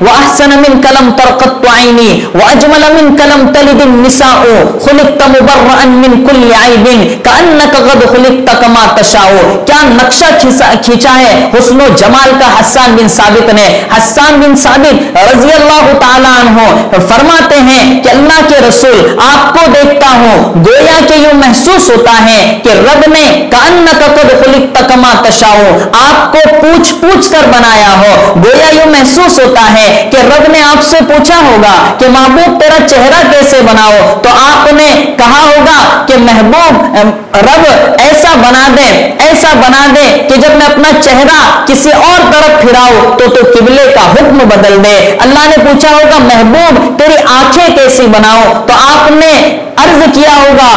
وَأَحْسَنَ مِنْكَ لَمْ تَرْقَطُّ عَيْنِي وَأَجْمَلَ مِنْكَ لَمْ تَلِدِ النِّسَاءُ خُلِقْتَ مُبَرَّأً مِنْ كُلِّ عَيْبٍ كَأَنَّكَ قَدْ خُلِقْتَ كَمَا تَشَاءُ۔ کیا نقشہ کھینچا ہے حسن و جمال کا حسان بن ثابت نے۔ حسان بن ثابت رضی اللہ تعالیٰ عنہ فرماتے ہیں کہ اللہ کے رسول آپ کو دیکھتا ہوں گویا کہ یوں محسوس ہوتا ہے کہ رب نے كَأَنَّكَ قَدْ خُلِقْتَ كَمَا تَشَاءُ آپ کو پوچھ پوچھ کر بنایا ہو، گویا یوں محسوس ہوتا ہے کہ رب نے آپ سے پوچھا ہوگا کہ محبوب تیرا چہرہ کیسے بناؤ، تو آپ نے کہا ہوگا کہ محبوب رب ایسا بنا دے کہ جب میں اپنا چہرہ کسی اور طرف پھراؤں تو قبلے کا حکم بدل دے۔ اللہ نے پوچھا ہوگا محبوب تیری آنکھیں کیسی بناؤ، تو آپ نے عرض کیا ہوگا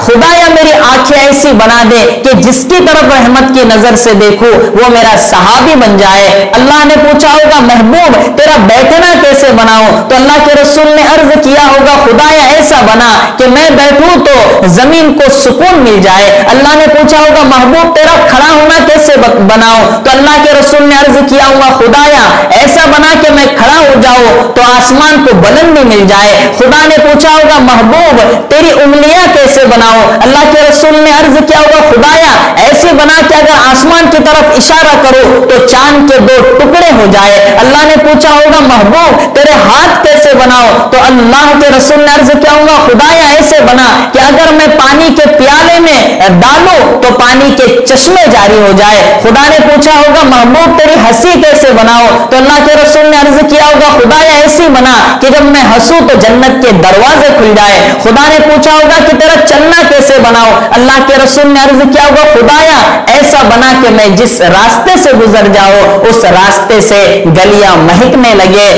خدایا میری آنکھیں ایسی بنا دے کہ جس کی طرف رحمت کی نظر سے دیکھوں وہ میرا صحابی بن جائے۔ اللہ نے پوچھا ہوگا محبوب تیرا بیٹھنا کیسے بناؤں، تو اللہ کے رسول نے عرض کیا ہوگا خدایا ایسا بنا کہ میں بیٹھوں تو زمین کو سکون مل جائے۔ اللہ نے پوچھا ہوگا محبوب تیرا کھڑا ہونا کیسے بناؤں، تو اللہ کے رسول نے عرض کیا ہوگا خدایا ایسا بنا کہ میں کھڑا ہو جاؤں تو آسمان کو بلندی مل جائے۔ خدا نے پوچھا ہوگا محبوب تیری انگلیاں کیسے بناؤ، اللہ کے رسول نے عرض کیا ہوگا خدایا ایسے بنا کہ اگر آسمان کی طرف اشارہ کرو تو چاند کے 2 ٹکڑے ہو جائے۔ اللہ نے پوچھا ہوگا محبوب تیرے ہاتھ کیسے بناؤ، تو اللہ کے رسول نے عرض کیا ہوگا خدایا ایسے بنا کہ اگر میں پانی کے پیالے میں ڈالوں تو پانی کے چشمے جاری ہو جائے۔ خدا نے پوچھا ہوگا محبوب تیری ہنسی کیسے بناؤ، تو اللہ کے رسول نے عرض کیا ہوگا خدایا ایسی بنا کہ جب میں ہنسوں تو جنت کے دروازے کھل جائے۔ خدا نے پوچھا ہوگا کہ تیرا چلنا کیسے بناؤ، اللہ کے رسول نے عرض کیا ہوگا خدایا ایسا بنا کہ میں جس راستے سے گزر جاؤں اس راستے سے گلیاں مہکنے لگے۔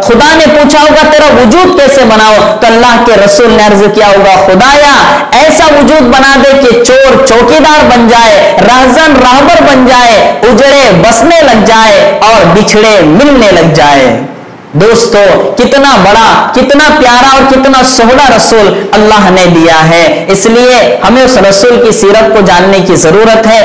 خدا نے پوچھا ہوگا تیرا وجود کیسے بناؤ، تو اللہ کے رسول نے عرض کیا ہوگا خدایا ایسا وجود بنا دے کہ چور چوکیدار بن جائے، راہزن راہبر بن جائے، اجڑے بسنے لگ جائے اور بچھڑے ملنے لگ جائے۔ دوستو کتنا بڑا، کتنا پیارا اور کتنا سہولا رسول اللہ نے دیا ہے، اس لیے ہمیں اس رسول کی سیرت کو جاننے کی ضرورت ہے۔